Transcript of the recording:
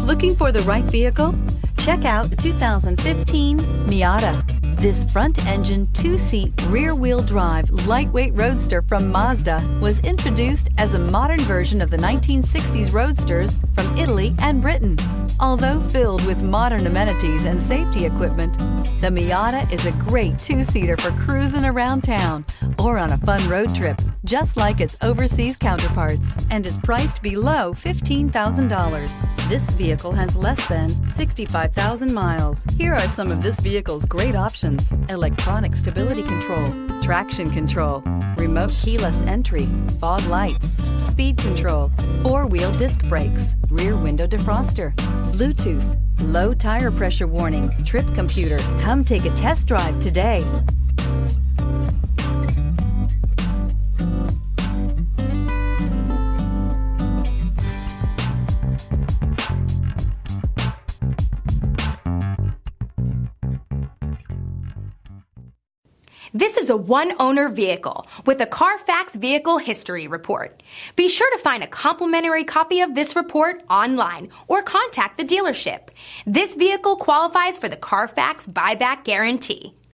Looking for the right vehicle? Check out the 2015 Miata. This front-engine, two-seat, rear-wheel drive, lightweight roadster from Mazda was introduced as a modern version of the 1960s roadsters from Italy and Britain. Although filled with modern amenities and safety equipment, the Miata is a great two-seater for cruising around town or on a fun road trip, just like its overseas counterparts, and is priced below $15,000. This vehicle has less than 65,000 miles. Here are some of this vehicle's great options: electronic stability control, traction control, remote keyless entry, fog lights, speed control, four-wheel disc brakes, rear window defroster, Bluetooth, low tire pressure warning, trip computer. Come take a test drive today. This is a one-owner vehicle with a CARFAX Vehicle History Report. Be sure to find a complimentary copy of this report online or contact the dealership. This vehicle qualifies for the CARFAX Buyback Guarantee.